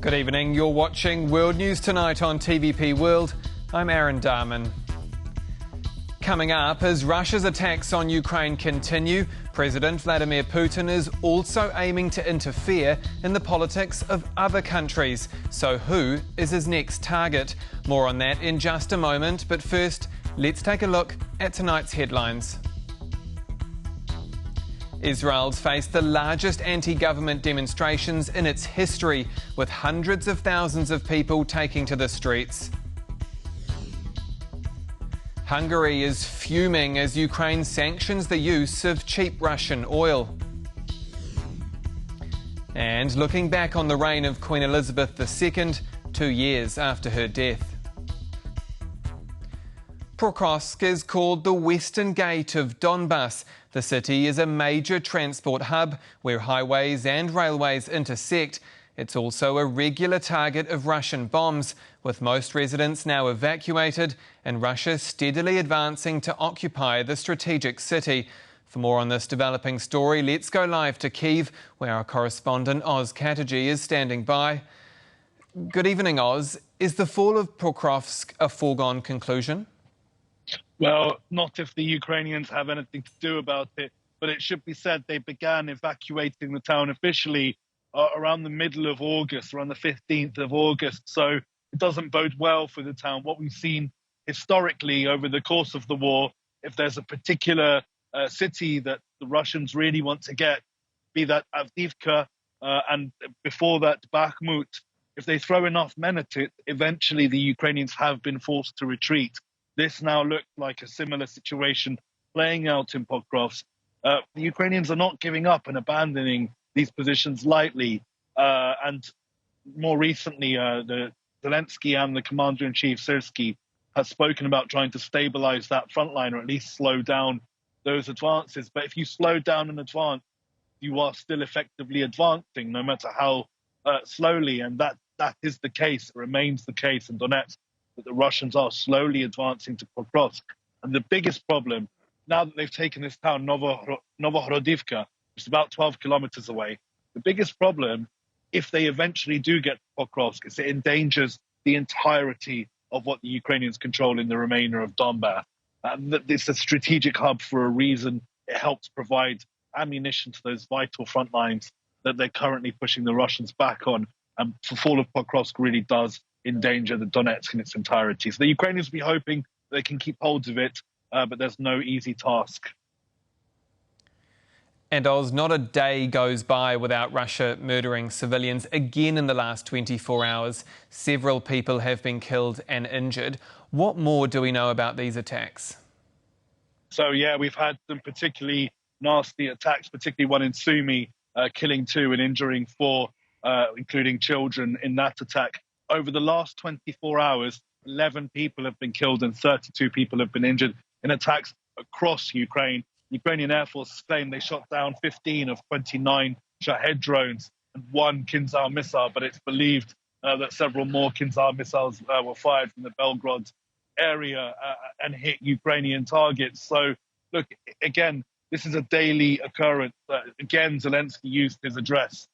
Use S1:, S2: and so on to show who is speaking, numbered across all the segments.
S1: Good evening. You're watching World News Tonight on TVP World. I'm Aaron Darman. Coming up, as Russia's attacks on Ukraine continue, President Vladimir Putin is also aiming to interfere in the politics of other countries. So who is his next target? More on that in just a moment, but first, let's take a look at tonight's headlines. Israel's faced the largest anti-government demonstrations in its history, with hundreds of thousands of people taking to the streets. Hungary is fuming as Ukraine sanctions the use of cheap Russian oil. And looking back on the reign of Queen Elizabeth II, 2 years after her death. Pokrovsk is called the Western Gate of Donbas. The city is a major transport hub where highways and railways intersect. It's also a regular target of Russian bombs, with most residents now evacuated and Russia steadily advancing to occupy the strategic city. For more on this developing story, let's go live to Kyiv, where our correspondent Oz Chatterjee is standing by. Good evening, Oz. Is the fall of Pokrovsk a foregone conclusion?
S2: Well, not if the Ukrainians have anything to do about it, but it should be said they began evacuating the town officially around the middle of August, around the 15th of August. So it doesn't bode well for the town. What we've seen historically over the course of the war, if there's a particular city that the Russians really want to get, be that Avdiivka and before that Bakhmut, if they throw enough men at it, eventually the Ukrainians have been forced to retreat. This now looked like a similar situation playing out in Pokrovsk. The Ukrainians are not giving up and abandoning these positions lightly. And more recently, the Zelensky and the commander-in-chief Syrskyi has spoken about trying to stabilize that front line, or at least slow down those advances. But if you slow down an advance, you are still effectively advancing, no matter how slowly. And that is the case, it remains the case in Donetsk, that the Russians are slowly advancing to Pokrovsk. And the biggest problem, now that they've taken this town, Novohorodivka, which is about 12 kilometers away, the biggest problem, if they eventually do get to Pokrovsk, is it endangers the entirety of what the Ukrainians control in the remainder of Donbass. It's a strategic hub for a reason. It helps provide ammunition to those vital front lines that they're currently pushing the Russians back on. And the fall of Pokrovsk really does endanger the Donetsk in its entirety. So the Ukrainians will be hoping they can keep hold of it, but there's no easy task.
S1: And Oz, not a day goes by without Russia murdering civilians again in the last 24 hours. Several people have been killed and injured. What more do we know about these attacks?
S2: So, yeah, we've had some particularly nasty attacks, particularly one in Sumy, killing 2 and injuring 4, including children in that attack. Over the last 24 hours, 11 people have been killed and 32 people have been injured in attacks across Ukraine. The Ukrainian Air Force claimed they shot down 15 of 29 Shahed drones and 1 Kinzhal missile, but it's believed that several more Kinzhal missiles were fired from the Belgorod area and hit Ukrainian targets. So, look, again, this is a daily occurrence. Again, Zelensky used his address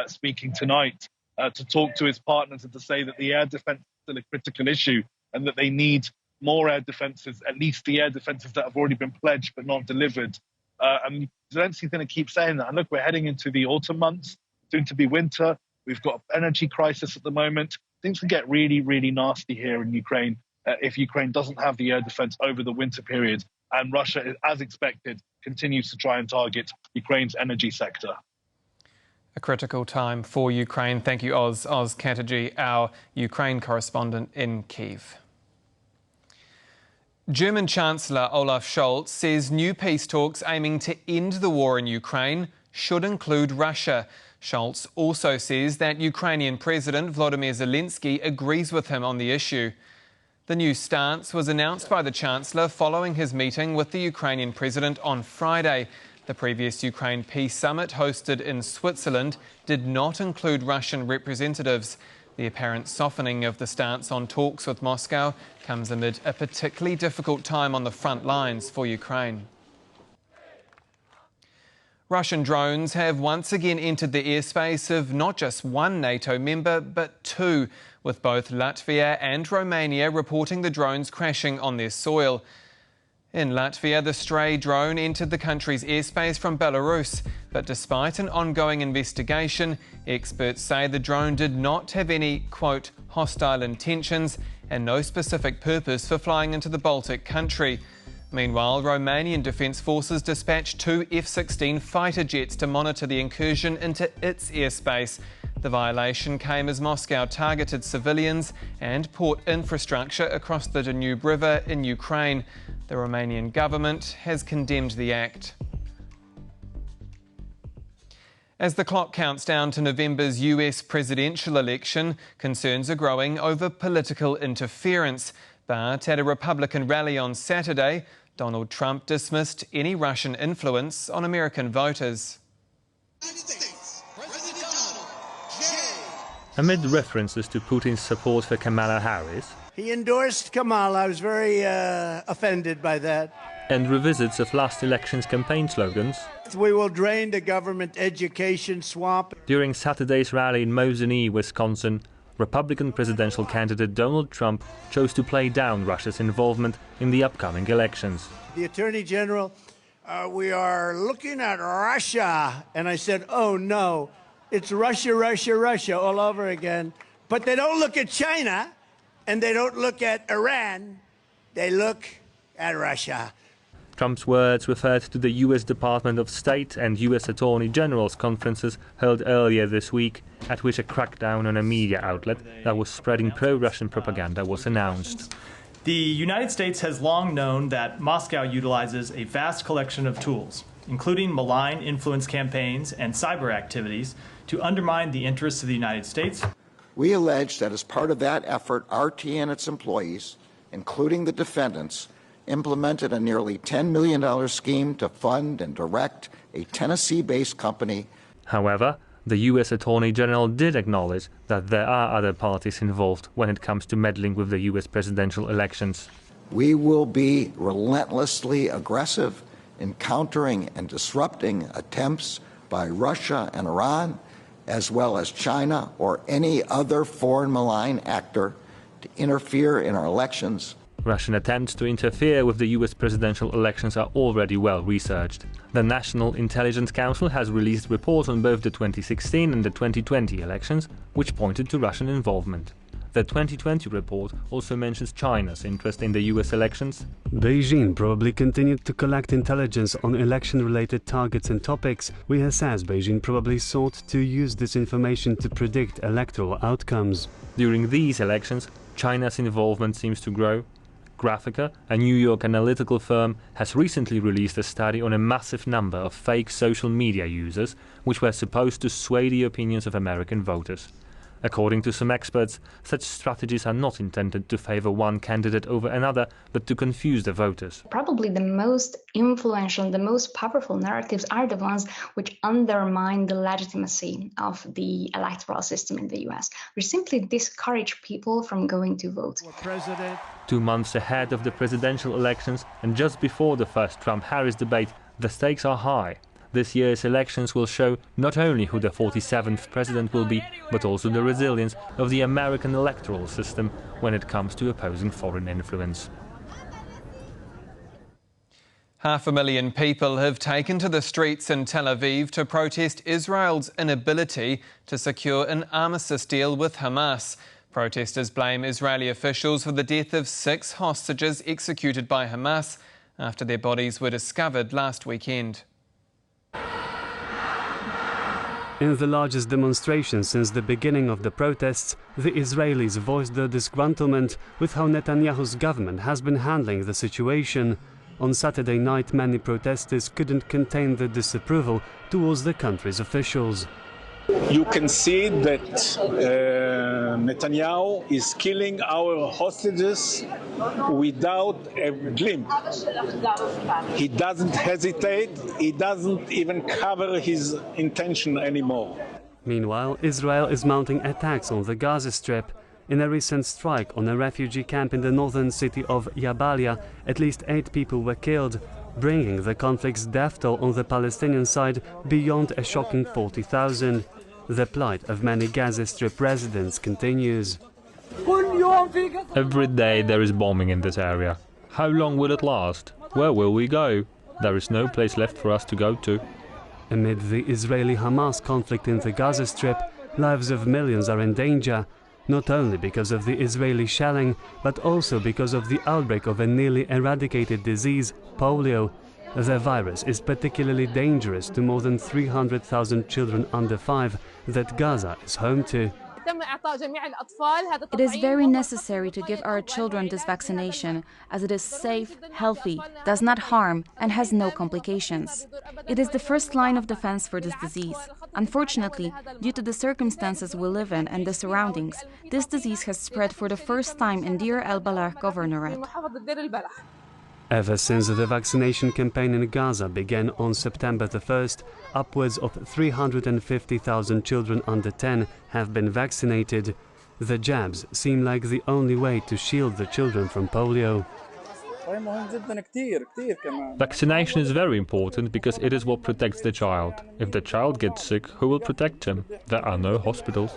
S2: speaking tonight to talk to his partners and to say that the air defense is still a critical issue and that they need more air defenses, at least the air defenses that have already been pledged but not delivered. And Zelensky's going to keep saying that. And look, we're heading into the autumn months, soon to be winter. We've got an energy crisis at the moment. Things can get really, really nasty here in Ukraine if Ukraine doesn't have the air defense over the winter period. And Russia, as expected, continues to try and target Ukraine's energy sector.
S1: A critical time for Ukraine. Thank you, Oz Chatterjee, our Ukraine correspondent in Kyiv. German Chancellor Olaf Scholz says new peace talks aiming to end the war in Ukraine should include Russia. Scholz also says that Ukrainian President Volodymyr Zelensky agrees with him on the issue. The new stance was announced by the Chancellor following his meeting with the Ukrainian President on Friday. The previous Ukraine Peace Summit, hosted in Switzerland, did not include Russian representatives. The apparent softening of the stance on talks with Moscow comes amid a particularly difficult time on the front lines for Ukraine. Russian drones have once again entered the airspace of not just one NATO member, but two, with both Latvia and Romania reporting the drones crashing on their soil. In Latvia, the stray drone entered the country's airspace from Belarus, but despite an ongoing investigation, experts say the drone did not have any, quote, hostile intentions and no specific purpose for flying into the Baltic country. Meanwhile, Romanian Defence Forces dispatched two F-16 fighter jets to monitor the incursion into its airspace. The violation came as Moscow targeted civilians and port infrastructure across the Danube River in Ukraine. The Romanian government has condemned the act. As the clock counts down to November's US presidential election, concerns are growing over political interference. But at a Republican rally on Saturday, Donald Trump dismissed any Russian influence on American voters.
S3: Amid references to Putin's support for Kamala Harris,
S4: he endorsed Kamala. I was very offended by that.
S3: And revisits of last election's campaign slogans,
S4: we will drain the government education swamp.
S3: During Saturday's rally in Mosinee, Wisconsin, Republican presidential candidate Donald Trump chose to play down Russia's involvement in the upcoming elections.
S4: The Attorney General, we are looking at Russia. And I said, oh no, it's Russia, Russia, Russia all over again. But they don't look at China and they don't look at Iran. They look at Russia.
S3: Trump's words referred to the US Department of State and US Attorney General's conferences held earlier this week, at which a crackdown on a media outlet that was spreading pro-Russian propaganda was announced.
S5: The United States has long known that Moscow utilizes a vast collection of tools, including malign influence campaigns and cyber activities, to undermine the interests of the United States.
S6: We allege that as part of that effort, RT and its employees, including the defendants, implemented a nearly $10 million scheme to fund and direct a Tennessee-based company.
S3: However, the US Attorney General did acknowledge that there are other parties involved when it comes to meddling with the US presidential elections.
S6: We will be relentlessly aggressive in countering and disrupting attempts by Russia and Iran, as well as China or any other foreign malign actor to interfere in our elections.
S3: Russian attempts to interfere with the US presidential elections are already well researched. The National Intelligence Council has released reports on both the 2016 and the 2020 elections, which pointed to Russian involvement. The 2020 report also mentions China's interest in the US elections.
S7: Beijing probably continued to collect intelligence on election-related targets and topics. We says Beijing probably sought to use this information to predict electoral outcomes.
S3: During these elections, China's involvement seems to grow. Graphica, a New York analytical firm, has recently released a study on a massive number of fake social media users which were supposed to sway the opinions of American voters. According to some experts, such strategies are not intended to favor one candidate over another, but to confuse the voters.
S8: Probably the most influential and the most powerful narratives are the ones which undermine the legitimacy of the electoral system in the US, which simply discourage people from going to vote.
S3: 2 months ahead of the presidential elections and just before the first Trump-Harris debate, the stakes are high. This year's elections will show not only who the 47th president will be, but also the resilience of the American electoral system when it comes to opposing foreign influence.
S1: 500,000 people have taken to the streets in Tel Aviv to protest Israel's inability to secure an armistice deal with Hamas. Protesters blame Israeli officials for the death of 6 hostages executed by Hamas after their bodies were discovered last weekend.
S7: In the largest demonstration since the beginning of the protests, the Israelis voiced their disgruntlement with how Netanyahu's government has been handling the situation. On Saturday night, many protesters couldn't contain their disapproval towards the country's officials.
S9: You can see that Netanyahu is killing our hostages without a glimpse. He doesn't hesitate, he doesn't even cover his intention anymore.
S7: Meanwhile, Israel is mounting attacks on the Gaza Strip. In a recent strike on a refugee camp in the northern city of Jabalia, at least 8 people were killed. bringing the conflict's death toll on the Palestinian side beyond a shocking 40,000. The plight of many Gaza Strip residents continues.
S3: Every day there is bombing in this area. How long will it last? Where will we go? There is no place left for us to go to.
S7: Amid the Israeli-Hamas conflict in the Gaza Strip, lives of millions are in danger, not only because of the Israeli shelling, but also because of the outbreak of a nearly eradicated disease, polio. The virus is particularly dangerous to more than 300,000 children under 5 that Gaza is home to.
S10: It is very necessary to give our children this vaccination, as it is safe, healthy, does not harm, and has no complications. It is the first line of defense for this disease. Unfortunately, due to the circumstances we live in and the surroundings, this disease has spread for the first time in Deir el-Balah Governorate.
S7: Ever since the vaccination campaign in Gaza began on September the 1st, upwards of 350,000 children under 10 have been vaccinated. The jabs seem like the only way to shield the children from polio.
S3: Vaccination is very important because it is what protects the child. If the child gets sick, who will protect him? There are no hospitals.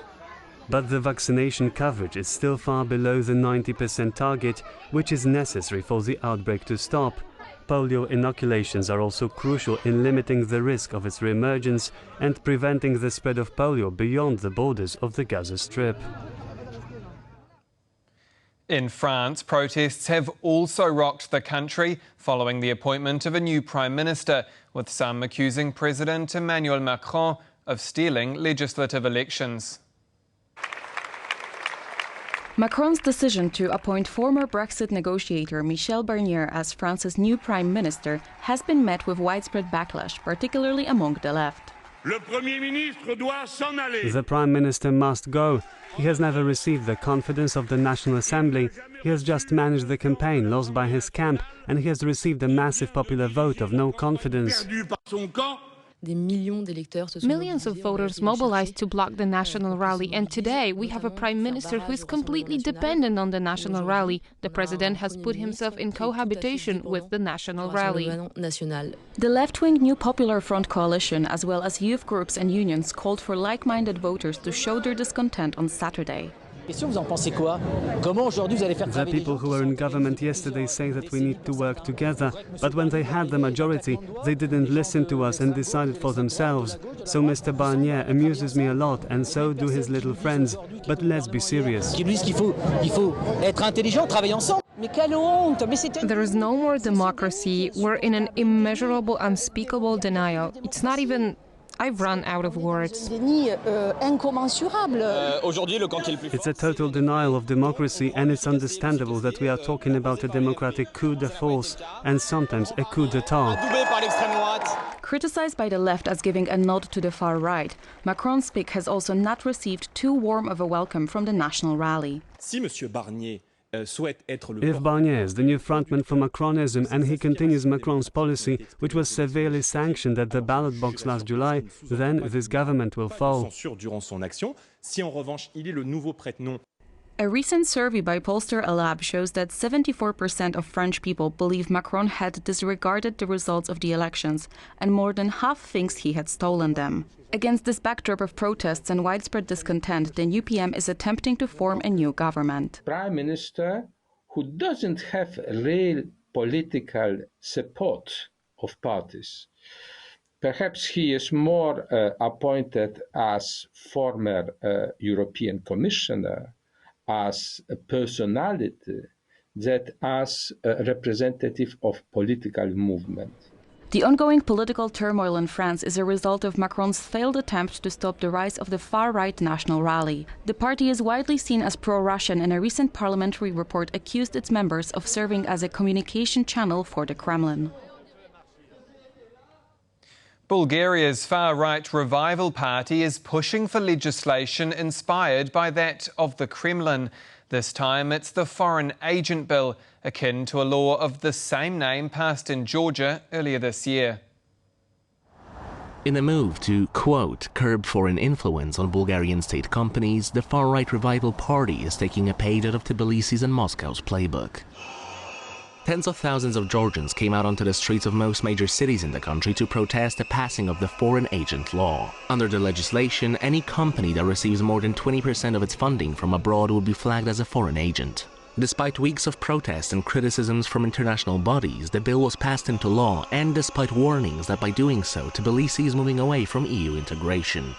S7: But the vaccination coverage is still far below the 90% target, which is necessary for the outbreak to stop. Polio inoculations are also crucial in limiting the risk of its reemergence and preventing the spread of polio beyond the borders of the Gaza Strip.
S1: In France, protests have also rocked the country following the appointment of a new Prime Minister, with some accusing President Emmanuel Macron of stealing legislative elections.
S10: Macron's decision to appoint former Brexit negotiator Michel Barnier as France's new Prime Minister has been met with widespread backlash, particularly among the left.
S7: The Prime Minister must go. He has never received the confidence of the National Assembly. He has just managed the campaign lost by his camp, and he has received a massive popular vote of no confidence.
S11: Millions of voters mobilized to block the national rally, and today we have a prime minister who is completely dependent on the national rally. The president has put himself in cohabitation with the national rally.
S10: The left-wing New Popular Front coalition, as well as youth groups and unions, called for like-minded voters to show their discontent on Saturday.
S7: The people who were in government yesterday say that we need to work together, but when they had the majority, they didn't listen to us and decided for themselves. So Mr. Barnier amuses me a lot, and so do his little friends. But let's be serious.
S11: There is no more democracy. We're in an immeasurable, unspeakable denial. It's not even... I've run out of words.
S7: It's a total denial of democracy, and it's understandable that we are talking about a democratic coup de force and sometimes a coup d'etat.
S10: Criticized by the left as giving a nod to the far right, Macron's pick has also not received too warm of a welcome from the national rally.
S7: If Barnier is the new frontman for Macronism and he continues Macron's policy, which was severely sanctioned at the ballot box last July, then this government will fall.
S10: A recent survey by pollster Alab shows that 74% of French people believe Macron had disregarded the results of the elections, and more than half thinks he had stolen them. Against this backdrop of protests and widespread discontent, the new PM is attempting to form a new government.
S12: Prime Minister who doesn't have real political support of parties. Perhaps he is more appointed as former European Commissioner, as a personality, than as a representative of political movement.
S10: The ongoing political turmoil in France is a result of Macron's failed attempt to stop the rise of the far-right National Rally. The party is widely seen as pro-Russian, and a recent parliamentary report accused its members of serving as a communication channel for the Kremlin.
S1: Bulgaria's far-right Revival Party is pushing for legislation inspired by that of the Kremlin. This time it's the Foreign Agent Bill, akin to a law of the same name passed in Georgia earlier this year.
S13: In a move to, quote, curb foreign influence on Bulgarian state companies, the far-right Revival Party is taking a page out of Tbilisi's and Moscow's playbook. Tens of thousands of Georgians came out onto the streets of most major cities in the country to protest the passing of the Foreign Agent Law. Under the legislation, any company that receives more than 20% of its funding from abroad would be flagged as a foreign agent. Despite weeks of protests and criticisms from international bodies, the bill was passed into law, and despite warnings that by doing so, Tbilisi is moving away from EU integration.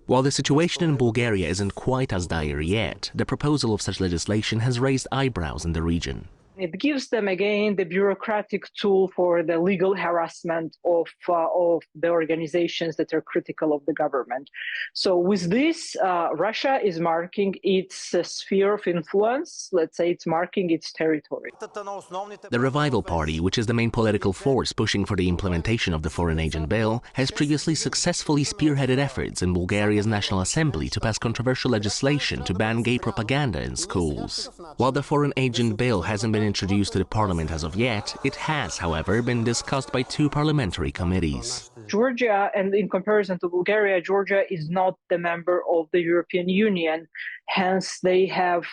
S13: While the situation in Bulgaria isn't quite as dire yet, the proposal of such legislation has raised eyebrows in the region.
S14: It gives them, again, the bureaucratic tool for the legal harassment of the organizations that are critical of the government. So with this, Russia is marking its sphere of influence. Let's say it's marking its territory.
S13: The Revival Party, which is the main political force pushing for the implementation of the Foreign Agent Bill, has previously successfully spearheaded efforts in Bulgaria's National Assembly to pass controversial legislation to ban gay propaganda in schools. While the Foreign Agent Bill hasn't been introduced to the parliament as of yet, it has, however, been discussed by 2 parliamentary committees.
S14: Georgia, and in comparison to Bulgaria, Georgia is not the member of the European Union. Hence, they have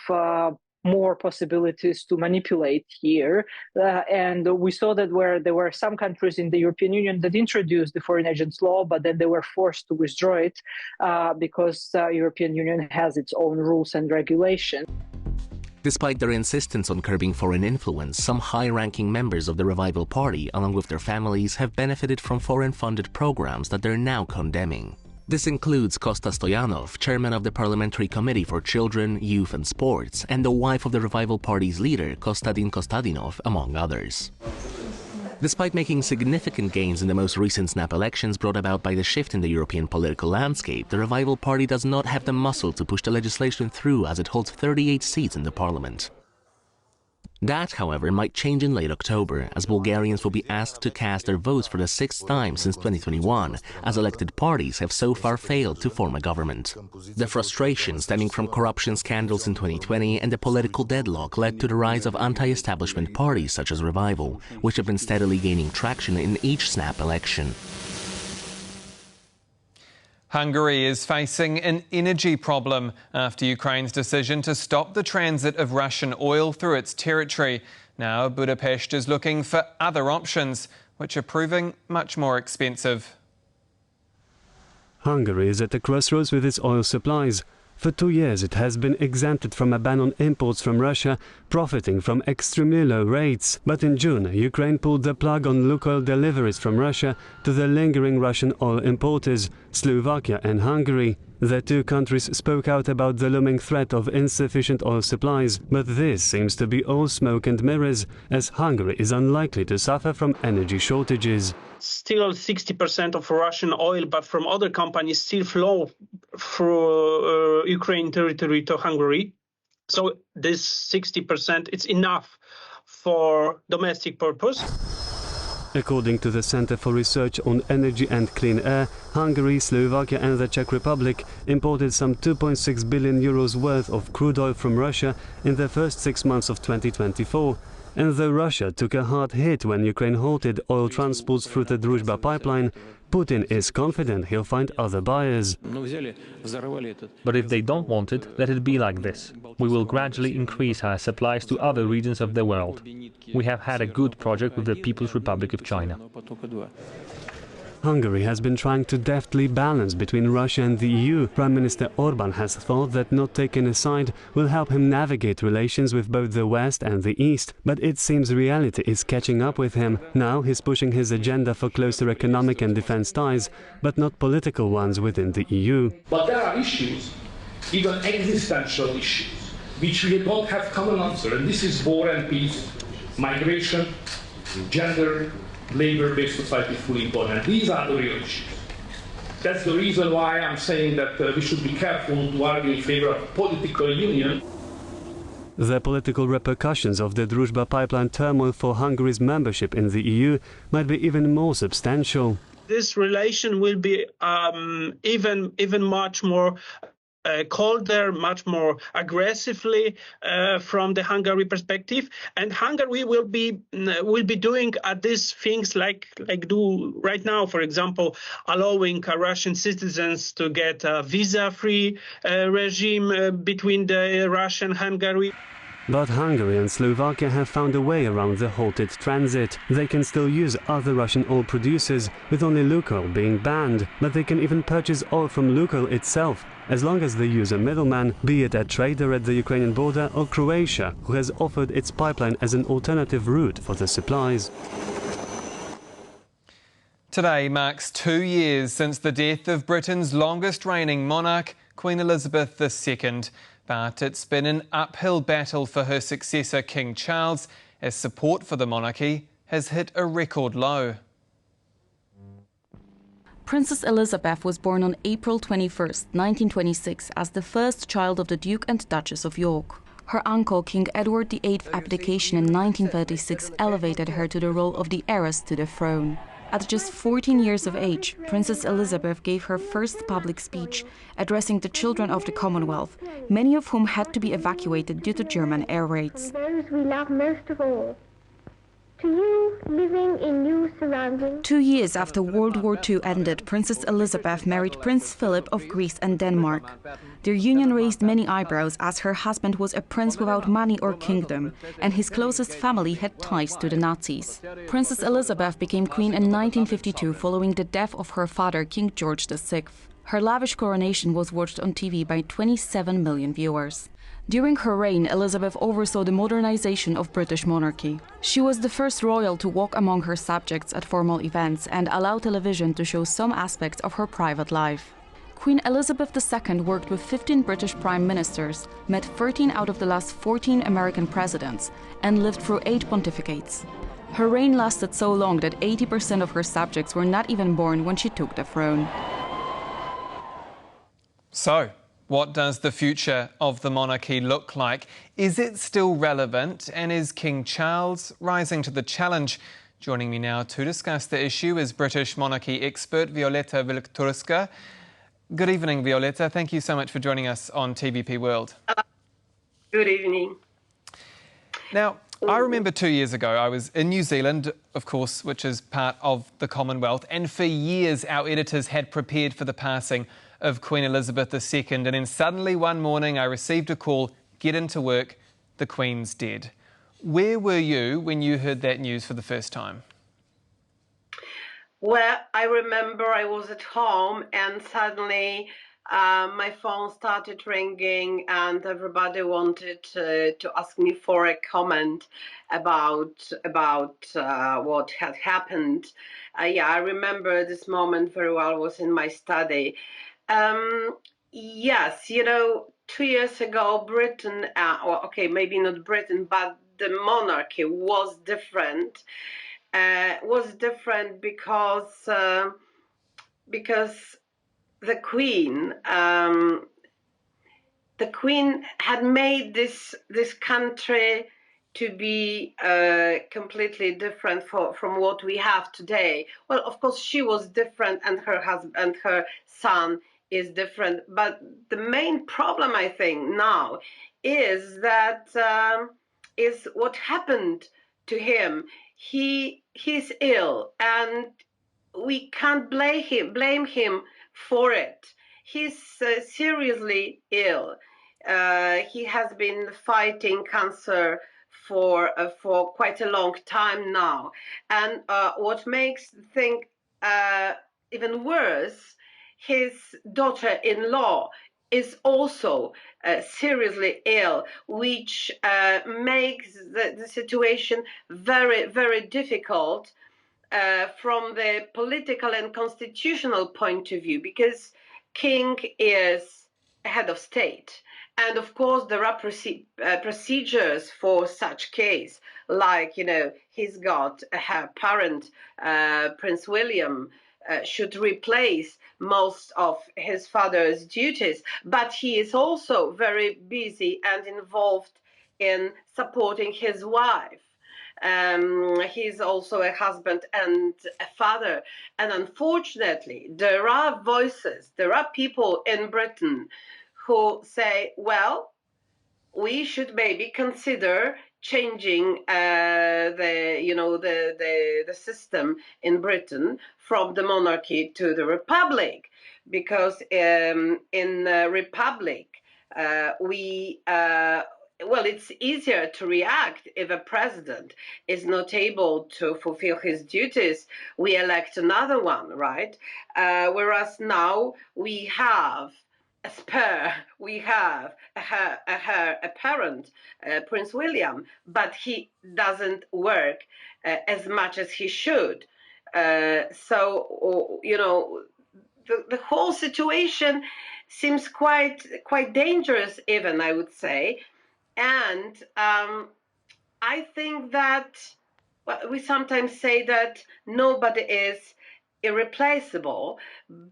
S14: more possibilities to manipulate here. And we saw that where there were some countries in the European Union that introduced the Foreign Agents Law, but then they were forced to withdraw it because the European Union has its own rules and regulations.
S13: Despite their insistence on curbing foreign influence, some high-ranking members of the Revival Party, along with their families, have benefited from foreign-funded programs that they're now condemning. This includes Kosta Stoyanov, chairman of the Parliamentary Committee for Children, Youth and Sports, and the wife of the Revival Party's leader, Kostadin Kostadinov, among others. Despite making significant gains in the most recent snap elections brought about by the shift in the European political landscape, the Revival Party does not have the muscle to push the legislation through, as it holds 38 seats in the parliament. That, however, might change in late October, as Bulgarians will be asked to cast their votes for the 6th time since 2021, as elected parties have so far failed to form a government. The frustration stemming from corruption scandals in 2020 and the political deadlock led to the rise of anti-establishment parties such as Revival, which have been steadily gaining traction in each snap election.
S1: Hungary is facing an energy problem after Ukraine's decision to stop the transit of Russian oil through its territory. Now Budapest is looking for other options, which are proving much more expensive.
S7: Hungary is at a crossroads with its oil supplies. For 2 years it has been exempted from a ban on imports from Russia, profiting from extremely low rates. But in June, Ukraine pulled the plug on Lukoil deliveries from Russia to the lingering Russian oil importers, Slovakia and Hungary. The 2 countries spoke out about the looming threat of insufficient oil supplies, but this seems to be all smoke and mirrors, as Hungary is unlikely to suffer from energy shortages.
S15: Still 60% of Russian oil, but from other companies, still flow through Ukraine territory to Hungary. So this 60%, it's enough for domestic purpose.
S7: According to the Center for Research on Energy and Clean Air, Hungary, Slovakia and the Czech Republic imported some 2.6 billion euros worth of crude oil from Russia in the first 6 months of 2024. And though Russia took a hard hit when Ukraine halted oil transports through the Druzhba pipeline, Putin is confident he'll find other buyers.
S3: But if they don't want it, let it be like this. We will gradually increase our supplies to other regions of the world. We have had a good project with the People's Republic of China.
S7: Hungary has been trying to deftly balance between Russia and the EU. Prime Minister Orbán has thought that not taking a side will help him navigate relations with both the West and the East. But it seems reality is catching up with him. Now he's pushing his agenda for closer economic and defense ties, but not political ones within the EU.
S16: But there are issues, even existential issues, which we don't have common answer. And this is war and peace, migration, gender, labor-based society, fully important. These are the real issues. That's the reason why I'm saying that we should be careful to argue in favor of political union.
S7: The political repercussions of the Druzhba pipeline turmoil for Hungary's membership in the EU might be even more substantial.
S15: This relation will be even much more colder, much more aggressively from the Hungary perspective, and Hungary will be doing these things like do right now. For example, allowing Russian citizens to get a visa-free regime between the Russia and Hungary.
S7: But Hungary and Slovakia have found a way around the halted transit. They can still use other Russian oil producers, with only Lukoil being banned, but they can even purchase oil from Lukoil itself, as long as they use a middleman, be it a trader at the Ukrainian border or Croatia, who has offered its pipeline as an alternative route for the supplies.
S1: Today marks 2 years since the death of Britain's longest reigning monarch, Queen Elizabeth II. But it's been an uphill battle for her successor, King Charles, as support for the monarchy has hit a record low.
S10: Princess Elizabeth was born on April 21, 1926, as the first child of the Duke and Duchess of York. Her uncle, King Edward VIII's abdication in 1936 elevated her to the role of the heiress to the throne. At just 14 years of age, Princess Elizabeth gave her first public speech, addressing the children of the Commonwealth, many of whom had to be evacuated due to German air raids.
S17: Those we love most of all. To you, living in new surroundings.
S10: 2 years after World War II ended, Princess Elizabeth married Prince Philip of Greece and Denmark. Their union raised many eyebrows, as her husband was a prince without money or kingdom, and his closest family had ties to the Nazis. Princess Elizabeth became queen in 1952 following the death of her father, King George VI. Her lavish coronation was watched on TV by 27 million viewers. During her reign, Elizabeth oversaw the modernization of British monarchy. She was the first royal to walk among her subjects at formal events and allow television to show some aspects of her private life. Queen Elizabeth II worked with 15 British prime ministers, met 13 out of the last 14 American presidents, and lived through 8 pontificates. Her reign lasted so long that 80% of her subjects were not even born when she took the throne.
S1: So, what does the future of the monarchy look like? Is it still relevant, and is King Charles rising to the challenge? Joining me now to discuss the issue is British monarchy expert Violeta Wilczkowska. Good evening, Violeta. Thank you so much for joining us on TVP World.
S18: Good evening.
S1: Now, I remember 2 years ago, I was in New Zealand, of course, which is part of the Commonwealth, and for years our editors had prepared for the passing of Queen Elizabeth II, and then suddenly one morning I received a call, get into work, the Queen's dead. Where were you when you heard that news for the first time?
S18: Well, I remember I was at home and suddenly my phone started ringing and everybody wanted to ask me for a comment about what had happened. Yeah, I remember this moment very well. I was in my study. Yes, 2 years ago, Britain, okay, maybe not Britain, but the monarchy was different. Because the Queen had made this country to be completely different from what we have today. Well, of course, she was different, and her husband and her son is different. But the main problem, I think, now is that is what happened to him. He's ill, and we can't blame him for it. He's seriously ill. He has been fighting cancer for quite a long time now, and what makes things even worse, his daughter-in-law is also seriously ill, which makes the situation very, very difficult from the political and constitutional point of view, because King is head of state. And of course, there are procedures for such case, like, he's got her parent, Prince William, should replace most of his father's duties, but he is also very busy and involved in supporting his wife. He's also a husband and a father. And unfortunately, there are people in Britain who say, well, we should maybe consider changing the system in Britain from the monarchy to the republic, because in the republic well, it's easier to react if a president is not able to fulfill his duties. We elect another one, right? Whereas now we have a spare, we have a parent, Prince William, but he doesn't work as much as he should. So, you know, the whole situation seems quite dangerous, even, I would say. And I think that, well, we sometimes say that nobody is irreplaceable,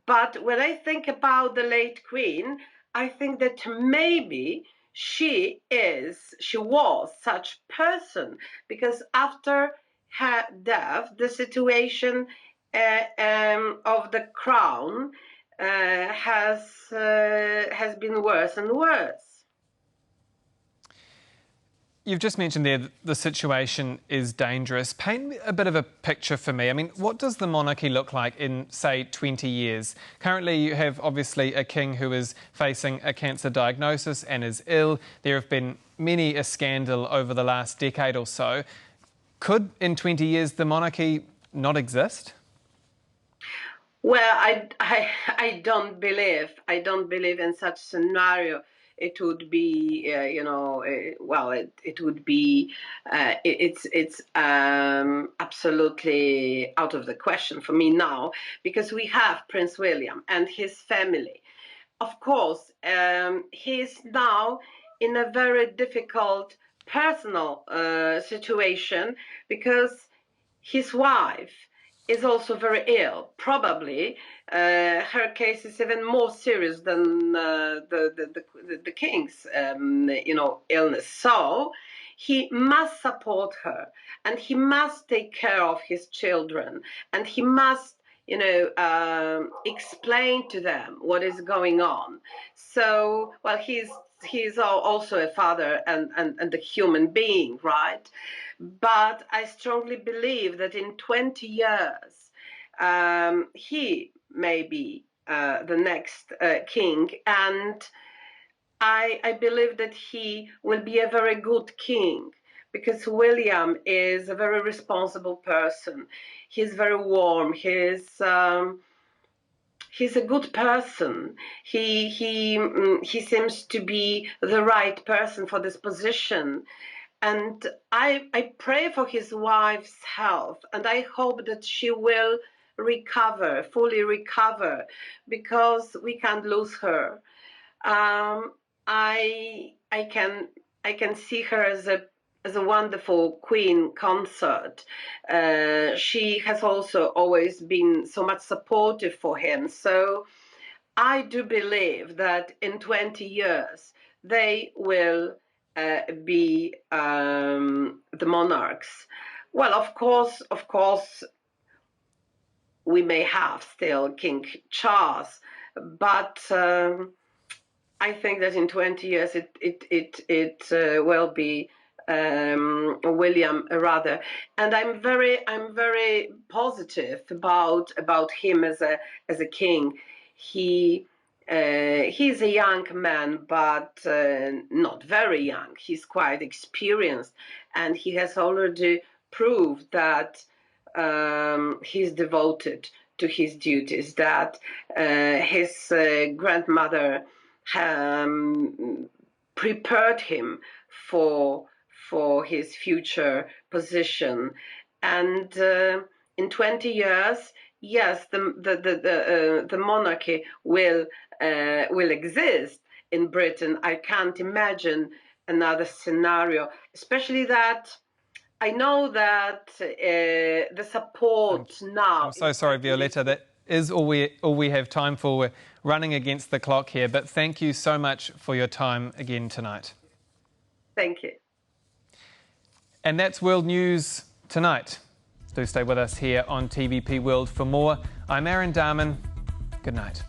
S18: but when I think about the late Queen, I think that maybe she was such person, because after her death, the situation of the crown has been worse and worse.
S1: You've just mentioned there that the situation is dangerous. Paint a bit of a picture for me. I mean, what does the monarchy look like in, say, 20 years? Currently, you have obviously a king who is facing a cancer diagnosis and is ill. There have been many a scandal over the last decade or so. Could, in 20 years, the monarchy not exist?
S18: Well, I don't believe in such scenario. It would be, it would be, it's absolutely out of the question for me now, because we have Prince William and his family. Of course, he is now in a very difficult personal situation, because his wife is also very ill. Probably her case is even more serious than the king's, illness. So he must support her, and he must take care of his children, and he must, explain to them what is going on. So, well, he's also a father and a human being, right? But I strongly believe that in 20 years, he may be the next king, and I believe that he will be a very good king, because William is a very responsible person. He's very warm. He's a good person. He seems to be the right person for this position. And I pray for his wife's health, and I hope that she will recover, fully recover, because we can't lose her. I can see her as a wonderful queen consort. She has also always been so much supportive for him. So I do believe that in 20 years they will be the monarchs. Well, of course, we may have still King Charles, but I think that in 20 years it will be William rather, and I'm very positive about him as a king. He's a young man, but not very young. He's quite experienced, and he has already proved that he's devoted to his duties, that his grandmother prepared him for his future position. And in 20 years, yes, the monarchy will exist in Britain. I can't imagine another scenario, especially that I know that the support now...
S1: I'm so sorry, Violetta. That is all we have time for. We're running against the clock here, but thank you so much for your time again tonight.
S18: Thank you.
S1: And that's World News tonight. Do stay with us here on TVP World for more. I'm Aaron Darman. Good night.